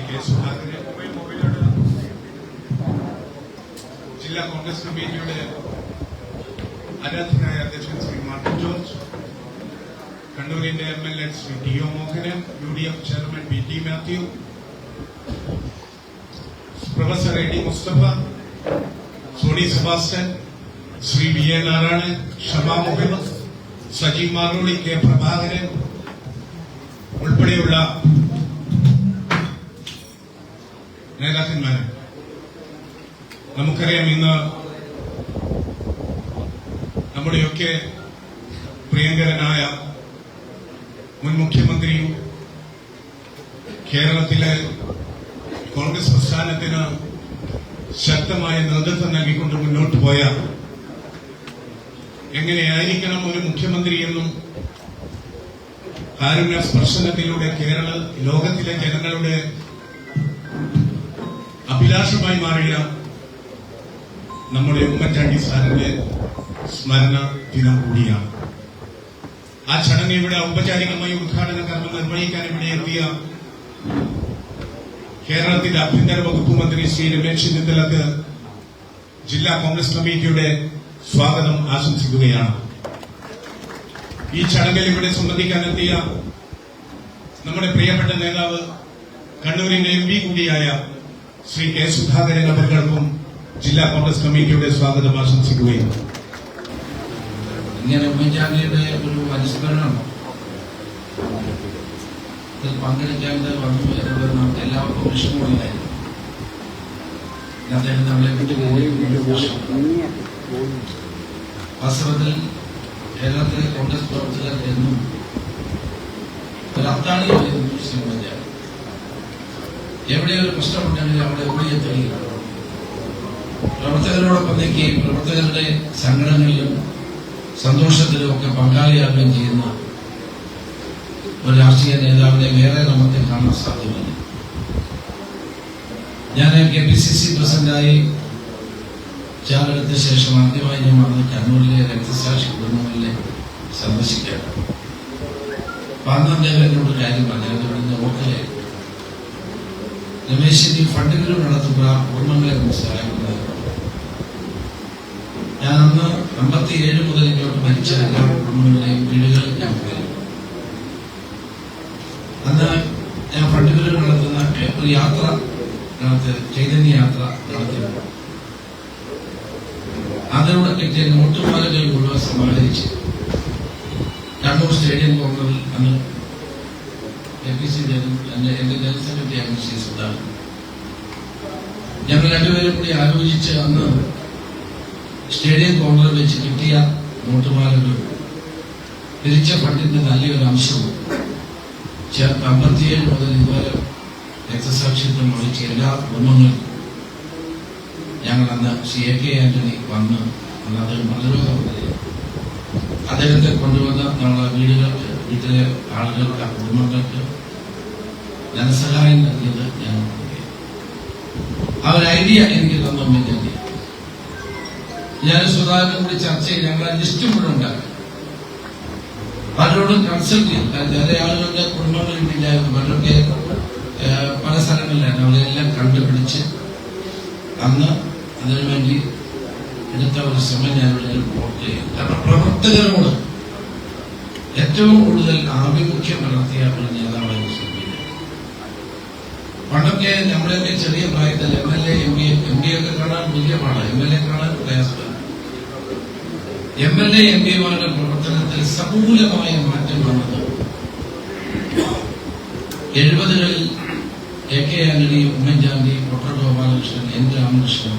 K Sudhakaran, ജില്ലാ കോൺഗ്രസ് കമ്മിറ്റിയുടെ ആരാധനായ അധ്യക്ഷൻ ശ്രീ മാർട്ടിൻ ജോർജ്, കണ്ണൂരിന്റെ MLA Shri T O. Mohanan, UDF chairman PT Mathew, professor A.D. Musthafa, Sony Sebastian, Shri VA Narayanan, Shama Muhammad, Sajeev Maroli, K Prabhakaran ഉൾപ്പെടെയുള്ള നേതാക്കന്മാരെ, നമുക്കറിയാം ഇന്ന് നമ്മുടെയൊക്കെ പ്രിയങ്കരനായ മുൻ മുഖ്യമന്ത്രിയും കേരളത്തിലെ കോൺഗ്രസ് പ്രസ്ഥാനത്തിന് ശക്തമായ നേതൃത്വം നൽകിക്കൊണ്ട് മുന്നോട്ട് പോയ എങ്ങനെയായിരിക്കണം ഒരു മുഖ്യമന്ത്രി എന്നും കാരുണ്യ സ്പർശനത്തിലൂടെ ലോകത്തിലെ ജനങ്ങളുടെ അഭിലാഷമായി മാറിയ നമ്മുടെ ഉമ്മൻചാണ്ടി സാറിന്റെ സ്മരണ ദിനം കൂടിയാണ്. ആ ചടങ്ങ് ഇവിടെ ഔപചാരികമായി ഉദ്ഘാടന കർമ്മം നിർവഹിക്കാൻ ഇവിടെ എത്തിയ കേരളത്തിന്റെ ആഭ്യന്തര വകുപ്പ് മന്ത്രി ശ്രീ രമേശ് ചെന്നിത്തലക്ക് ജില്ലാ കോൺഗ്രസ് കമ്മിറ്റിയുടെ സ്വാഗതം ആശംസിക്കുകയാണ്. ഈ ചടങ്ങിൽ ഇവിടെ സംബന്ധിക്കാനെത്തിയ നമ്മുടെ പ്രിയപ്പെട്ട നേതാവ് കണ്ണൂരിന്റെ MP കൂടിയായ ശ്രീ കെ സുധാകരൻ അവർക്കും ജില്ലാ കോൺഗ്രസ് കമ്മിറ്റിയുടെ സ്വാഗതം ആശംസിക്കുകയും ഇങ്ങനെ ഉമ്മൻചാണ്ടിയുടെ ഒരു അനുസ്മരണം പങ്കെടുക്കാതെ വന്നു എന്നത് നമുക്ക് എല്ലാവർക്കും വിഷമമുള്ളതായിരുന്നു. അദ്ദേഹം നമ്മളെ വാസ്തവത്തിൽ കേരളത്തിലെ കോൺഗ്രസ് പ്രവർത്തകർ എന്നും ഒരു അത്താണിയായിരുന്നു ശ്രീ ഉമ്മൻചാണ്ടി. എവിടെയൊരു പ്രശ്നമുണ്ടെങ്കിൽ അവിടെ ഓടിയെത്തുകയും പ്രവർത്തകരോടൊപ്പം നിൽക്കുകയും പ്രവർത്തകരുടെ സംഘടനകളിലും സന്തോഷത്തിലും ഒക്കെ പങ്കാളിയാകുകയും ചെയ്യുന്ന ഒരു രാഷ്ട്രീയ നേതാവിനെ വേറെ നമുക്ക് കാണാൻ സാധ്യമല്ല. ഞാൻ KPCC പ്രസിഡന്റായി ചാർജെടുത്ത ശേഷം ആദ്യമായി ഞാൻ വന്ന് കണ്ണൂരിലെ രക്തസാക്ഷി കുടുംബങ്ങളിലെ സന്ദർശിക്കുകയാണ്. അന്ന് അദ്ദേഹം എന്നോട് കാര്യം പറഞ്ഞു, ഓർക്കലെ രമേശിന്റെ ഫണ്ടുകൾ നടത്തുമ്പോൾ ആ കുടുംബങ്ങളെ സഹായിക്കുന്നത്. ഞാൻ അന്ന് 57 മുതൽ ഇങ്ങോട്ട് മരിച്ച എല്ലാ കുടുംബങ്ങളെയും വീടുകളിൽ ഞാൻ പോയി. അന്ന് ഞാൻ ഫണ്ടുകൾ നടത്തുന്ന ഒരു യാത്ര ചൈതന്യ യാത്ര നടത്തി. അതിലൂടെ കിട്ടിയ നോട്ടുമാലകൾ മുഴുവൻ സമാഹരിച്ച് കണ്ണൂർ സ്റ്റേഡിയം കോർണറിൽ അന്ന് KPC എന്റെ ജനറൽ സെക്രട്ടറിയാണ് ശ്രീ സുധാകരൻ. ഞങ്ങൾ രണ്ടുപേരും കൂടി ആലോചിച്ച് അന്ന് സ്റ്റേഡിയം കോർണറിൽ വെച്ച് കിട്ടിയ നോട്ടുമാലകളും പിരിച്ച ഫണ്ടിന്റെ നല്ലൊരു അംശവും ചേർത്ത് 57 മുതൽ ഇതുവരെ രക്തസാക്ഷിത്വം വഹിച്ച എല്ലാ കുടുംബങ്ങൾക്കും ഞങ്ങൾ അന്ന് ശ്രീ AK ആന്റണി വന്ന് അന്ന് അദ്ദേഹം മലരോഗം അദ്ദേഹത്തെ കൊണ്ടുവന്ന് നമ്മളെ വീട്ടിലെ ആളുകൾക്ക് കുടുംബങ്ങൾക്ക് ധനസഹായം നൽകിയത് ഞാൻ ആ ഒരു ഐഡിയ എനിക്ക് തന്നു. ഞാൻ സുധാകരൻ കൂടി ചർച്ച ചെയ്ത് ഞങ്ങൾ ലിസ്റ്റ് മുഴുവൻ ഉണ്ടാക്കി. പലരോടും കൺസൾട്ട് ചെയ്യും. ചില ആളുകളുടെ കുടുംബങ്ങൾ ഇല്ലായിരുന്നു, പലരൊക്കെ പല സ്ഥലങ്ങളിലായിരുന്നു. അവരെല്ലാം കണ്ടുപിടിച്ച് അന്ന് അതിനുവേണ്ടി എടുത്ത ഒരു ശ്രമം ഞാനിവിടെ റിപ്പോർട്ട് ചെയ്യും. കാരണം പ്രവർത്തകരോട് ഏറ്റവും കൂടുതൽ ആഭിമുഖ്യം നടത്തിയ ഒരു നേതാവായിരുന്നു ശ്രമിക്കുന്നത്. പണ്ടൊക്കെ നമ്മുടെയൊക്കെ ചെറിയ പ്രായത്തിൽ MLA MP ഒക്കെ കാണാൻ തുല്യമാണ്, MLA കാണാൻ പ്രയാസമാണ്. MLA MP മാരുടെ പ്രവർത്തനത്തിൽ സമൂലമായ മാറ്റം വന്നത് 70കളിൽ AK Antony, Oommen Chandy, doctor Gopalakrishnan, N Ramakrishnan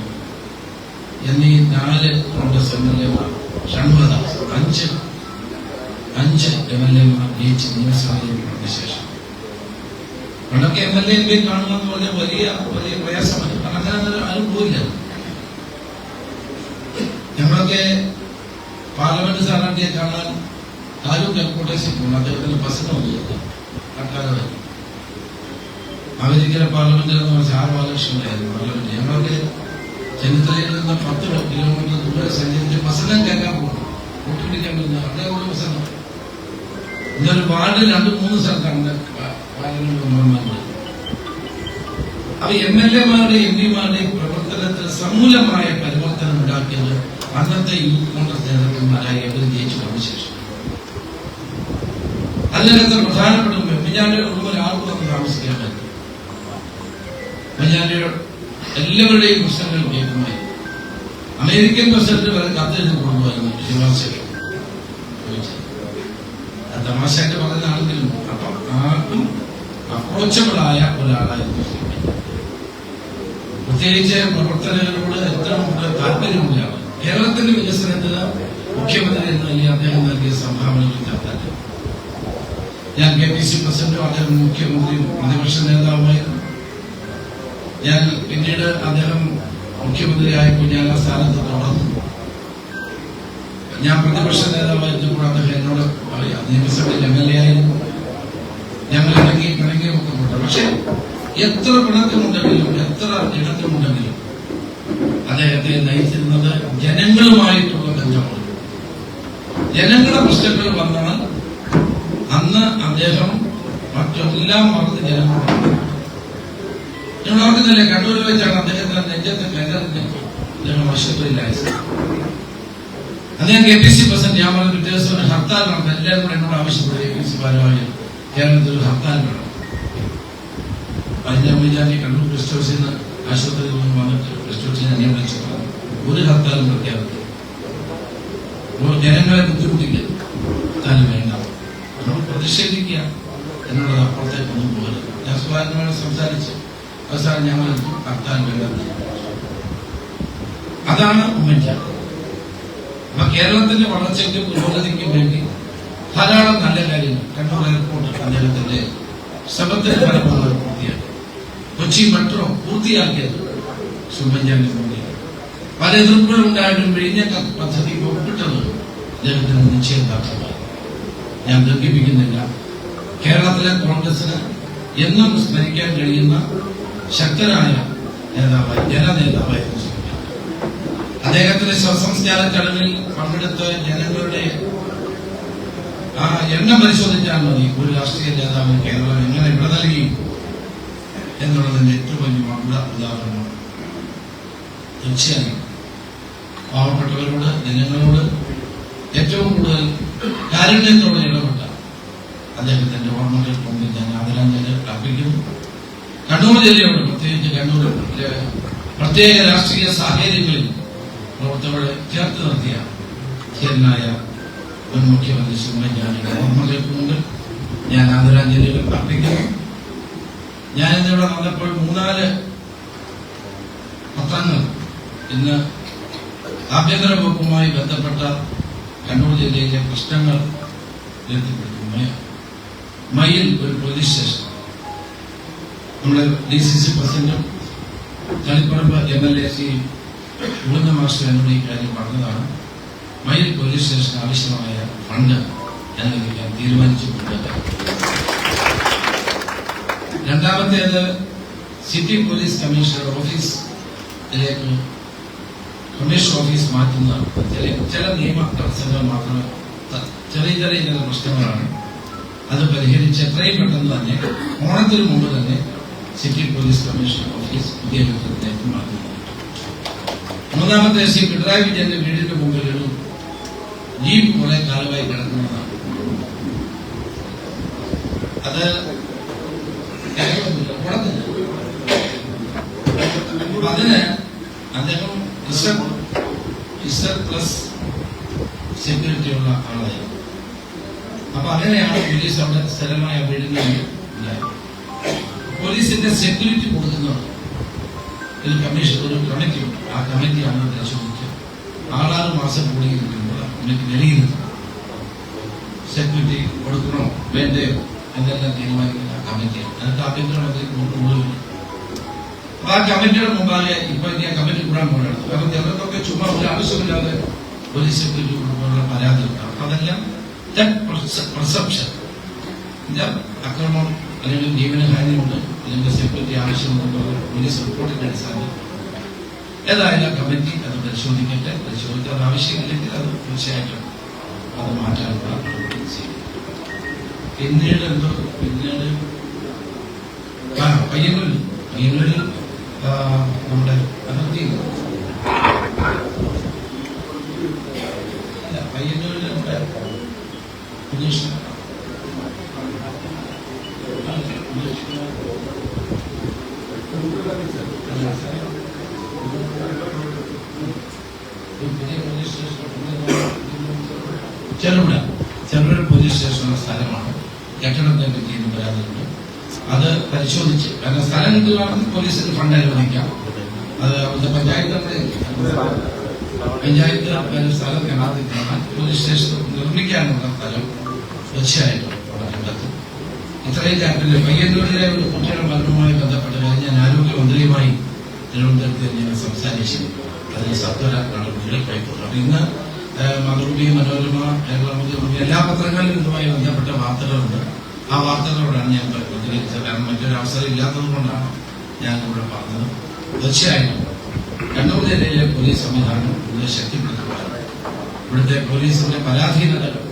എന്നീ 4 കോൺഗ്രസ് MLA-മാർ, ഷൺമുഖദാസ് 5 MLA-മാർ ജയിച്ച് നിയമസഭയിൽ വന്ന ശേഷം. പണ്ടൊക്കെ MLA MP കാണുക എന്ന് പറഞ്ഞാൽ വലിയ പ്രയാസമാണ്. കാരണം അങ്ങനെ ആരും പോയില്ല. ഞങ്ങളൊക്കെ പാർലമെന്റ് സ്ഥാനാർത്ഥിയെ കാണാൻ താലൂക്ക് ഹെഡ്ക്വാർട്ടേഴ്സിൽ പോകുന്നു. അദ്ദേഹത്തിന്റെ ബസ്സിനൊന്നുമില്ല. കട്ടാതെ അമേരിക്കയിലെ പാർലമെന്റിൽ എന്ന് പറഞ്ഞാൽ 6 ബാലകൃഷ്ണനായിരുന്നു പാർലമെന്റ്. ഞങ്ങളൊക്കെ ചെന്നിത്തലയിൽ നിന്ന് 10 കിലോമീറ്റർ ദൂരെ സഞ്ചരിച്ച് ബസ്സെല്ലാം കേൾക്കാൻ പോകും. കൂട്ടുപിടിക്കാൻ പറ്റുന്ന അതേപോലെ ബസ്സാണ്. ഇന്നൊരു വാർഡിൽ 2-3 സ്ഥലത്താണ് പാർലമെന്റ് മെമ്പർമാരുണ്ട്. അപ്പൊ MLA-മാരുടെയും MP-മാരുടെയും പ്രവർത്തനത്തിൽ സമൂലമായ പരിവർത്തനം ഉണ്ടാക്കിയത് അന്നത്തെ യൂത്ത് കോൺഗ്രസ് നേതാക്കന്മാരായി അവർ ജയിച്ചു വന്ന ശേഷം. അതിനകത്ത് പ്രധാനപ്പെട്ട ഉമ്മൻചാണ്ടിയുടെ റൂമിൽ ആർക്കും അത് താമസിക്കാൻ പറ്റും. ഉമ്മൻചാണ്ടിയുടെ എല്ലാവരുടെയും പ്രശ്നങ്ങൾ കേൾക്കുമായി അമേരിക്കൻ പ്രസിഡന്റ് വരെ കത്തെഴുതി കൊണ്ടുപോയിരുന്നു ശുപാർശകൾ. തമാശയായിട്ട് പറഞ്ഞാണെങ്കിലും അപ്പൊ ആർക്കും അപ്രോച്ചബിൾ ആയ ഒരാളായിരുന്നു. പ്രത്യേകിച്ച് പ്രവർത്തനങ്ങളോട് ഏറ്റവും താല്പര്യമുള്ള ആൾ. കേരളത്തിന്റെ വികസനത്തിന് മുഖ്യമന്ത്രി എന്ന നിലയിൽ അദ്ദേഹം നൽകിയ സംഭാവനകൾ ചേർത്താൽ ഞാൻ KPC പ്രസിഡന്റും അദ്ദേഹം മുഖ്യമന്ത്രിയും പ്രതിപക്ഷ നേതാവുമായിരുന്നു. ഞാൻ പിന്നീട് അദ്ദേഹം മുഖ്യമന്ത്രിയായപ്പോൾ ഞാൻ ആ സ്ഥാനത്ത് തുടർന്നു. ഞാൻ പ്രതിപക്ഷ നേതാവായിരുന്നപ്പോൾ അദ്ദേഹം എന്നോട് നിയമസഭയിൽ MLA ആയിരുന്നു. ഞങ്ങൾ പിണങ്ങിയൊക്കെ ഉണ്ട്. പക്ഷെ എത്ര പിണക്കമുണ്ടെങ്കിലും എത്ര ഇടത്തുമുണ്ടെങ്കിലും അദ്ദേഹത്തെ നയിച്ചിരുന്നത് ജനങ്ങളുമായിട്ടുള്ള ബന്ധമാണ്. ജനങ്ങളുടെ പ്രശ്നങ്ങൾ വന്നാൽ അന്ന് അദ്ദേഹം മറ്റെല്ലാം മറന്ന് ജനങ്ങളോട് നിങ്ങൾ ഓർക്കുന്നില്ലേ, കണ്ണൂരിൽ വെച്ചാണ് അദ്ദേഹത്തിന്റെ നെഞ്ചത്ത് കയറിഞ്ഞ് അദ്ദേഹം ആശുപത്രിയിലായത്. അദ്ദേഹം KPC പ്രസിഡന്റ്. ഞാൻ പറഞ്ഞ പിറ്റേ ദിവസം ഒരു ഹർത്താൽ നടന്നു. എല്ലാവരും കൂടെ എന്നോട് ആവശ്യപ്പെട്ടു KPC ഭാരവാഹികൾ കേരളത്തിൽ ഒരു ഹർത്താൽ വേണം. അതിന്റെ ഉമ്മൻചാണ്ടി കണ്ണൂർ ഗസ്റ്റ് ഹൗസിൽ നിന്ന് ആശുപത്രിയിൽ നിന്ന് വന്നിട്ട് ഗസ്റ്റ് ഹൗസിൽ എന്നെ വിളിച്ചു ഒരു ഹർത്താലും പ്രഖ്യാപിക്കും, ജനങ്ങളെ ബുദ്ധിമുട്ടിക്കുക, ഹർത്താലും വേണ്ട, നമ്മൾ പ്രതിഷേധിക്കുക എന്നുള്ളത് അപ്പുറത്തേക്കൊന്നും പോകരുത്. ഞാൻ സുധാകരനോട് സംസാരിച്ച് അവസാനം ഞങ്ങൾ ഹർത്താൽ വേണ്ടത്. അതാണ് ഉമ്മൻചാണ്ടി. അപ്പൊ കേരളത്തിന്റെ വളർച്ചയ്ക്കും പുരോഗതിക്കും വേണ്ടി ധാരാളം നല്ല കാര്യങ്ങൾ കണ്ണൂർ എയർപോർട്ട് അദ്ദേഹത്തിന്റെ ശ്രമത്തിന് ഫലമാണ് പൂർത്തിയാക്കി. കൊച്ചി മെട്രോ പൂർത്തിയാക്കിയത് ഉമ്മൻചാണ്ടി മോദിയാണ്. പല എതിർപ്പുകളുണ്ടായിട്ടും വിഴിഞ്ഞ പദ്ധതി ഒപ്പിട്ടത് അദ്ദേഹത്തിന് നിശ്ചയദാർഢ്യമായി. ഞാൻ ദീർഘിപ്പിക്കുന്നില്ല. കേരളത്തിലെ കോൺഗ്രസിന് എന്നും സ്മരിക്കാൻ കഴിയുന്ന ശക്തനായ നേതാവായി ജനനേതാവായിരുന്നു അദ്ദേഹത്തിന്റെ ശവസംസ്കാര ചടങ്ങിൽ പങ്കെടുത്ത ജനങ്ങളുടെ ആ എണ്ണം പരിശോധിച്ചാൽ മതി ഒരു രാഷ്ട്രീയ നേതാവിന് കേരളം എങ്ങനെ ഇവിടെ നൽകി എന്നുള്ളതിന്റെ ഏറ്റവും വലിയ ഉദാഹരണമാണ്. തീർച്ചയായും പാവപ്പെട്ടവരോട് ജനങ്ങളോട് ഏറ്റവും കൂടുതൽ കാരുണ്യത്തോടെ ഇടപെട്ട അദ്ദേഹത്തിന്റെ ഓർമ്മകൾ കൊണ്ട് ഞാൻ ആദരാഞ്ജലി അർപ്പിക്കുന്നു. കണ്ണൂർ ജില്ലയോട് പ്രത്യേകിച്ച് കണ്ണൂരിലെ പ്രത്യേക രാഷ്ട്രീയ സാഹചര്യങ്ങളിൽ പ്രവർത്തകരെ ചേർത്ത് നിർത്തിയ ധീരനായ മുൻ മുഖ്യമന്ത്രി ഉമ്മൻചാണ്ടിയുടെ ഓർമ്മകൾക്ക് മുമ്പിൽ ഞാൻ ആദരാഞ്ജലികൾ അർപ്പിക്കുന്നു. ഞാനിന്നിവിടെ വന്നപ്പോൾ 3-4 പത്രങ്ങൾ ഇന്ന് ആഭ്യന്തര വകുപ്പുമായി ബന്ധപ്പെട്ട കണ്ണൂർ ജില്ലയിലെ പ്രശ്നങ്ങൾ ഉയർത്തിപ്പിടിക്കുന്നു. മയിൽ ഒരു പോലീസ് സ്റ്റേഷൻ, നമ്മുടെ DCC പ്രസിഡന്റും തളിപ്പറമ്പ് MLA ശ്രീ ഉഴുന്ന മാസ്റ്റർ എന്നോട് ഈ കാര്യം പറഞ്ഞതാണ്. മയിൽ പോലീസ് സ്റ്റേഷൻ ആവശ്യമായ ഫണ്ട് അനുവദിക്കാൻ തീരുമാനിച്ചിട്ടുണ്ട്. രണ്ടാമത്തേത് സിറ്റി പോലീസ് കമ്മീഷണർ ഓഫീസിലേക്ക് കമ്മീഷണർ ഓഫീസ് മാറ്റുന്ന ചില നിയമ തടസ്സങ്ങൾ മാത്രമേ, ചെറിയ പ്രശ്നങ്ങളാണ്. അത് പരിഹരിച്ച് എത്രയും പെട്ടെന്ന് തന്നെ ഓണത്തിന് മുമ്പ് തന്നെ സിറ്റി പോലീസ് കമ്മീഷണർ ഓഫീസ് പുതിയ കെട്ടിടത്തിലേക്ക് മാറ്റുന്നു. മൂന്നാമത്തെ ശ്രീ പിണറായി വിജയന്റെ വീടിന്റെ മുമ്പിൽ ഒരു ജീപ്പ് കുറെ കാലമായി കിടക്കുന്നതാണ്. അത് അതിന് അദ്ദേഹം പ്ലസ് സെക്യൂരിറ്റി ഉള്ള ആളായിരുന്നു. അപ്പൊ അങ്ങനെയാണ് പോലീസ് അവിടെ സ്ഥിരമായ വീടിന് ഉണ്ടായത്. പോലീസിന്റെ സെക്യൂരിറ്റി കൊടുക്കുന്നത് ഒരു കമ്മീഷൻ, ഒരു കമ്മിറ്റി ഉണ്ട്. ആ കമ്മിറ്റിയാണ് പരിശോധിക്കുക. 6 മാസം കൂടിയിരിക്കുമ്പോൾ കമ്മിറ്റി വിലയിരുത്തും. സെക്യൂരിറ്റി കൊടുക്കണോ വേണ്ടയോ എന്നെല്ലാം തീരുമാനിക്കുന്ന കമ്മിറ്റിയാണ്. അതിനകത്ത് ആഭ്യന്തരമന്ത്രി കൊണ്ടുപോകും. അപ്പൊ ആ കമ്മിറ്റിയുടെ മുമ്പാകെ ഇപ്പൊ ഞാൻ കമ്മിറ്റി കൂടാൻ പോകണം. കാരണം ചിലർക്കൊക്കെ ചുമ്മാ ഒരു ആവശ്യമില്ലാതെ പോലീസ് സെക്യൂരിറ്റി കൊടുക്കാനുള്ള പരാതി ഉണ്ടാവും. അപ്പൊ അതെല്ലാം പെർസെപ്ഷൻ, അക്രമം അല്ലെങ്കിൽ ജീവനഹാനിയുണ്ട്, അല്ലെങ്കിൽ സെക്യൂരിറ്റി ആവശ്യമുണ്ടെന്നുള്ള പോലീസ് റിപ്പോർട്ടിന്റെ അടിസ്ഥാനത്തിൽ ഏതായാലും കമ്മിറ്റി അത് പരിശോധിക്കട്ടെ. പരിശോധിക്കാൻ ആവശ്യമില്ലെങ്കിൽ അത് തീർച്ചയായിട്ടും അത് മാറ്റാനുള്ള നടപടി ചെയ്യും. പിന്നീട് പയ്യന്നൂരിൽ നമ്മുടെ അതിർത്തി പയ്യന്നൂരിൽ നമ്മുടെ പുനീഷ് ചെറുപുഴ പോലീസ് സ്റ്റേഷനുള്ള സ്ഥലമാണ്. കെട്ടിടത്തെ പറ്റി പരാതിയുണ്ട്. അത് പരിശോധിച്ച്, കാരണം സ്ഥലം കിട്ടുകയാണെങ്കിൽ പോലീസിന് ഫണ്ട് അനുവദിക്കാം. അത് അവിടുത്തെ പഞ്ചായത്ത് സ്ഥലം കാണാതിരിക്കാൻ പോലീസ് സ്റ്റേഷൻ നിർമ്മിക്കാനുള്ള സ്ഥലം തീർച്ചയായിട്ടും അവിടെ കണ്ടെത്തും. ഇത്രയും കാര്യത്തിൽ പയ്യന്നൂരിലെ ഒരു കുട്ടിയുടെ മരണവുമായി ബന്ധപ്പെട്ട് ഞാൻ ആരോഗ്യമന്ത്രിയുമായി തിരുവനന്തപുരത്ത് ഞാൻ സംസാരിച്ചു. അതിന് സത്വര നടപടികൾ കൈക്കൊള്ളണം. ഇന്ന് മാതൃഭൂമി, മനോരമ, കേരള എല്ലാ പത്രങ്ങളിലും ഇതുമായി ബന്ധപ്പെട്ട വാർത്തകളുണ്ട്. ആ വാർത്തകളോടാണ് ഞാൻ പ്രതികരിച്ചത്. കാരണം മറ്റൊരു അവസരം ഇല്ലാത്തത് കൊണ്ടാണ് ഞാൻ ഇവിടെ പറഞ്ഞത്. തീർച്ചയായിട്ടും കണ്ണൂർ ജില്ലയിലെ പോലീസ് സംവിധാനം കൂടുതൽ ശക്തിപ്പെടുത്തുവാനും ഇവിടുത്തെ പോലീസിന്റെ പരാധീനതകൾ,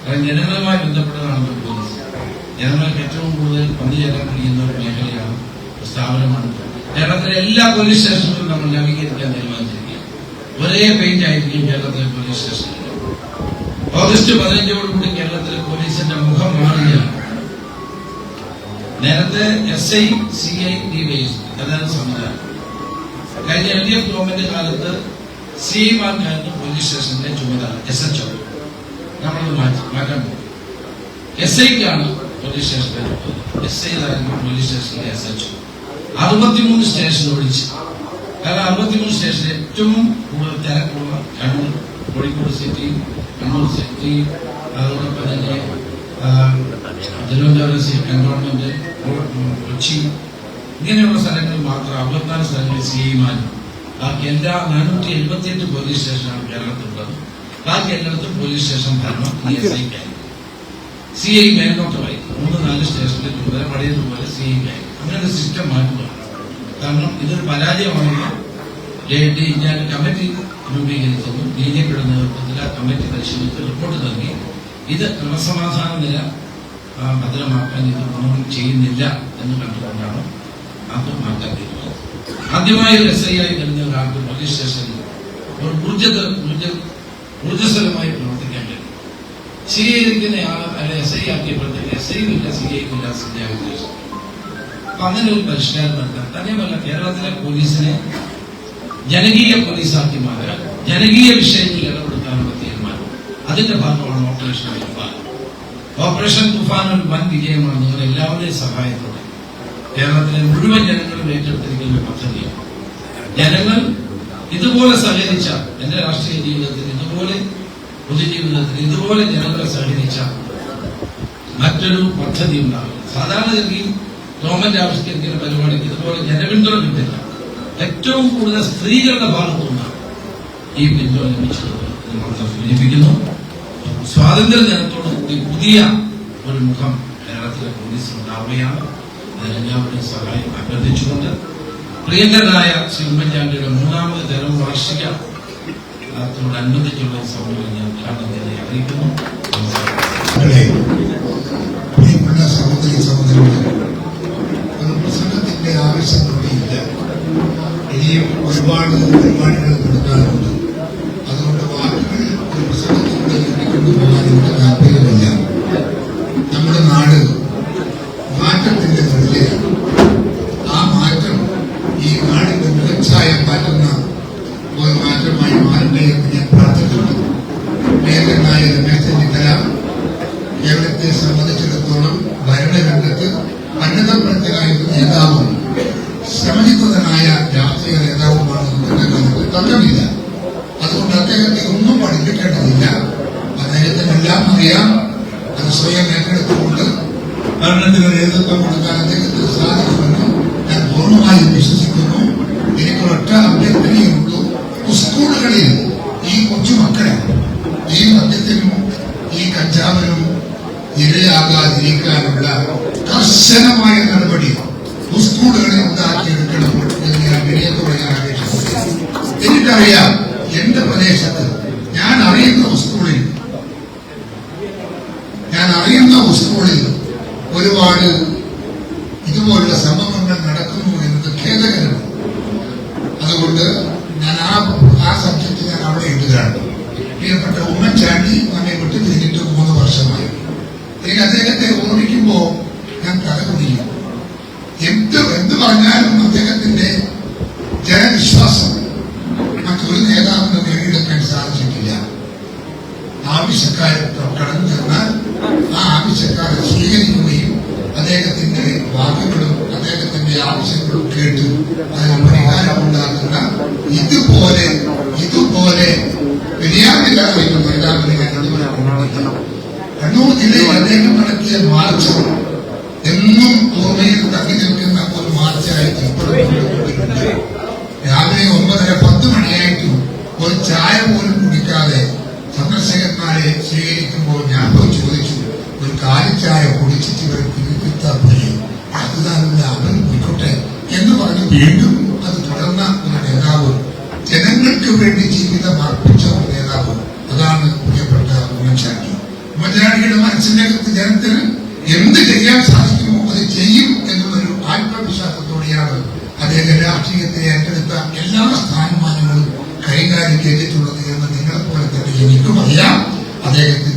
കാരണം ജനങ്ങളുമായി ബന്ധപ്പെട്ടതാണല്ലോ പോലീസ്. ജനങ്ങൾക്ക് ഏറ്റവും കൂടുതൽ പങ്കുചേരാൻ കഴിയുന്ന ഒരു മേഖലയാണ്, സ്ഥാപനമാണ്. കേരളത്തിലെ എല്ലാ പോലീസ് സ്റ്റേഷനുകളും നമ്മൾ നവീകരിക്കാൻ തീരുമാനിച്ചിരിക്കുകയാണ്. ഒരേ പെയിന്റ് ആയിരിക്കും കേരളത്തിലെ പോലീസ് സ്റ്റേഷനിൽ. ഓഗസ്റ്റ് 15 കേരളത്തിലെ പോലീസിന്റെ മുഖം മാറുകയാണ്. നേരത്തെ SI, CI, DYSP അതാണ് സംവിധാനം. കഴിഞ്ഞ LDF ഗവൺമെന്റ് കാലത്ത് CIമാർക്കായിരുന്നു പോലീസ് സ്റ്റേഷന്റെ ചുമതല. SHO നമ്മളത് മാറ്റാൻ പോകും. SIക്കാണ് പോലീസ് സ്റ്റേഷന്റെ ചുമതല. SI പോലീസ് സ്റ്റേഷനിലെ SHO. 63 സ്റ്റേഷൻ ഒഴിച്ച്, കാരണം 63 സ്റ്റേഷൻ ഏറ്റവും കൂടുതൽ തിരക്കുള്ള കണ്ണൂർ, കോഴിക്കോട് സിറ്റി, കണ്ണൂർ സിറ്റി, അതോടൊപ്പം തന്നെ തിരുവനന്തപുരം കന്റോൺമെന്റ്, കൊച്ചി, ഇങ്ങനെയുള്ള സ്ഥലങ്ങളിൽ മാത്രം 54 സ്ഥലങ്ങളിൽ CIമാരും. ബാക്കി എല്ലാ 478 പോലീസ് സ്റ്റേഷനാണ് കേരളത്തിലുള്ളത്. ബാക്കി എല്ലായിടത്തും പോലീസ് സ്റ്റേഷൻ ഭരണം SIക്കായി. CI മേൽനോട്ടമായി 3-4 സ്റ്റേഷനിൽ ചുമതല പഴയതുപോലെ CIക്കായി. അങ്ങനെ സിസ്റ്റം മാറ്റുക. കാരണം ഇതൊരു പരാജയമാണെന്ന് ഞാൻ കമ്മിറ്റി രൂപീകരിച്ചത്. BJPയുടെ നേതൃത്വത്തിൽ ആ കമ്മിറ്റി പരിശോധിച്ച് റിപ്പോർട്ട് നൽകി. ഇത് ക്രമസമാധാന നില ഭദ്രമാക്കാൻ ഇത് ഗുണം ചെയ്യുന്നില്ല എന്ന് കണ്ടുകൊണ്ടാണ് അത് മാറ്റാൻ തീരുമാനിച്ചത്. ആദ്യമായി ഒരു SI ആയി വരുന്ന ഒരാൾക്ക് പോലീസ് സ്റ്റേഷനിൽ ഒരു ഊർജ്ജസ്വലമായി പ്രവർത്തിക്കാൻ കഴിയും. CI ഇരിക്കുന്ന ആള് അല്ലെ SI ആക്കിയപ്പോഴത്തേക്ക് SIയില്ല, CIയില്ല, CI. അപ്പൊ അങ്ങനെ ഒരു പരിഷ്കാരം നടത്താൻ തന്നെയുമല്ല, കേരളത്തിലെ പോലീസിനെ ജനകീയ പോലീസാക്കി മാറ്റാൻ, ജനകീയ വിഷയങ്ങളിൽ ഇടപെടുത്താനുള്ള തീരുമാനം. അതിന്റെ ഭാഗമാണ് ഓപ്പറേഷൻ തുഫാൻ. ഓപ്പറേഷൻ തുഫാൻ ഒരു വൻ വിജയമാണ്. നിങ്ങൾ എല്ലാവരുടെയും സഹായത്തോടെ കേരളത്തിലെ മുഴുവൻ ജനങ്ങളും ഏറ്റെടുത്തിരിക്കുന്ന പദ്ധതിയാണ്. ജനങ്ങൾ ഇതുപോലെ സഹകരിച്ച, എന്റെ രാഷ്ട്രീയ ജീവിതത്തിൽ ഇതുപോലെ, പൊതുജീവിതത്തിൽ ഇതുപോലെ ജനങ്ങളെ സഹകരിച്ച മറ്റൊരു പദ്ധതി ഉണ്ടാകും. സാധാരണഗതിയിൽ ഗവൺമെന്റ് ആവിഷ്കരിക്കുന്ന പരിപാടിക്ക് ഇതുപോലെ ജനപിന്തുണ കിട്ടില്ല. ഏറ്റവും കൂടുതൽ സ്ത്രീകളുടെ ഭാഗത്തുനിന്നാണ് ഈ പിന്തുണ ലഭിച്ചത് എന്ന് മാത്രം സൂചിപ്പിക്കുന്നു. സ്വാതന്ത്ര്യ ദിനത്തോട് പുതിയ ഒരു മുഖം കേരളത്തിലെ പോലീസ് ഉണ്ടാവുകയാണ്. അതിനെല്ലാവരുടെയും സഹായം അഭ്യർത്ഥിച്ചുകൊണ്ട് പ്രിയങ്കരനായ ശ്രീ ഉമ്മൻചാണ്ടിയുടെ 3ാമത് തെരവ് വാർഷികത്തോടനുബന്ധിച്ചുള്ള സമ്മേളനം ഞാൻ ഉദ്ഘാടനം ചെയ്ത് അറിയിക്കുന്നു. പ്രിയപ്പെട്ട സഹോദരി സഹോദരന്മാരെ, ഒരു പ്രസംഗത്തിന്റെ ആവശ്യം കൂടിയില്ല. ഇനിയും ഒരുപാട് പരിപാടികൾ നടത്താറുണ്ട്. അതുകൊണ്ട് വാക്കുകൾ ഒരു പ്രസംഗത്തിലൂടെ എത്തിക്കൊണ്ടുപോകാൻ എനിക്ക് താല്പര്യമില്ല. നമ്മുടെ നാട് മാറ്റത്തിന്റെ നെടുകയാണ്. ആ മാറ്റം ഈ നാടിന്റെ മുഖച്ഛായ മാറ്റുന്ന ഒരു മാറ്റമായി മാറട്ടെ എന്ന് ഞാൻ പ്രാർത്ഥിക്കുന്നു. പ്രിയങ്കരനായ രമേശ് ചെന്നിത്തല കേരളത്തെ സംബന്ധിച്ചിടത്തോളം ഭരണരംഗത്ത് അന്നതപ്രജ്ഞനായ നേതാവും സമചിത്തനായ രാഷ്ട്രീയ നേതാവുമാണ് ഇന്നത്തെ കാലത്ത് തർക്കമില്ല. അതുകൊണ്ട് അദ്ദേഹത്തെ ഒന്നും പഠിപ്പിക്കേണ്ടതില്ല. അദ്ദേഹത്തിനെല്ലാം അറിയാം. അത് സ്വയം ഏറ്റെടുത്തുകൊണ്ട് ഭരണത്തിന് നേതൃത്വം കൊടുക്കാൻ അദ്ദേഹത്തിന് സാധിക്കുമെന്ന് ഞാൻ പൂർണ്ണമായും വിശ്വസിക്കുന്നു. എനിക്കൊരൊറ്റ അഭ്യർത്ഥനയുള്ളൂ. സ്കൂളുകളിൽ ഈ കൊച്ചുമക്കളെ ഈ മദ്യത്തിനും ഈ കഞ്ചാവിനും ഇരയാകാതിരിക്കാനുള്ള കർശനമായ നടപടി സ്കൂളുകളിൽ ഉണ്ടാക്കിയെടുക്കണം എന്ന് ഞാൻ വിനയത്തോടെ ഞാൻ അപേക്ഷിക്കുന്നു. എനിക്കറിയാം, എന്റെ പ്രദേശത്ത് ഞാൻ അറിയുന്ന സ്കൂളിൽ ഒരുപാട് ഇതുപോലുള്ള സംഭവങ്ങൾ നടക്കുന്നു എന്നത് കേട്ട് അതിന് പരിഹാരമുണ്ടാക്കുന്ന ഇതുപോലെ പെരിയാറില്ലാതായിരുന്നു കണ്ണൂർ ജില്ലയിൽ അദ്ദേഹം നടത്തിയ മാർച്ച് എന്നും ഓർമ്മയിൽ തങ്ങി നിൽക്കുന്ന ഒരു മാർച്ചായിട്ട് ഇപ്പോഴും രാവിലെ 9:30-10 മണിയായിട്ടും ഒരു ചായ പോലും കുടിക്കാതെ സന്ദർശകന്മാരെ സ്വീകരിക്കുമ്പോൾ ഞാൻ പോയി ചോദിച്ചു, ഒരു കാലിച്ചായ കുടിച്ചിട്ട് ഇവർ പിരിപ്പിത്താൽ പോലെ അതുതാനുള്ള അവൻ പോയിക്കോട്ടെ എന്ന് പറഞ്ഞ് വീണ്ടും അത് തുടർന്ന ഒരു നേതാവ്, ജനങ്ങൾക്ക് വേണ്ടി ജീവിതം അർപ്പിച്ച ഒരു നേതാവ്, അതാണ് പ്രിയപ്പെട്ട ഉമ്മൻചാണ്ടി. ഉമ്മൻചാണ്ടിയുടെ മനസ്സിനകത്ത് ജനത്തിന് എന്ത് ചെയ്യാൻ സാധിക്കുമോ അത് ചെയ്യും എന്നുള്ളൊരു ആത്മവിശ്വാസത്തോടെയാണ് അദ്ദേഹം രാഷ്ട്രീയത്തെ ഏറ്റെടുത്ത എല്ലാ സ്ഥാനമാനങ്ങളും കൈകാര്യം ചെയ്തിട്ടുള്ളത് എന്ന് നിങ്ങളെപ്പോലെ തന്നെ എനിക്കും അറിയാം. അദ്ദേഹത്തിന്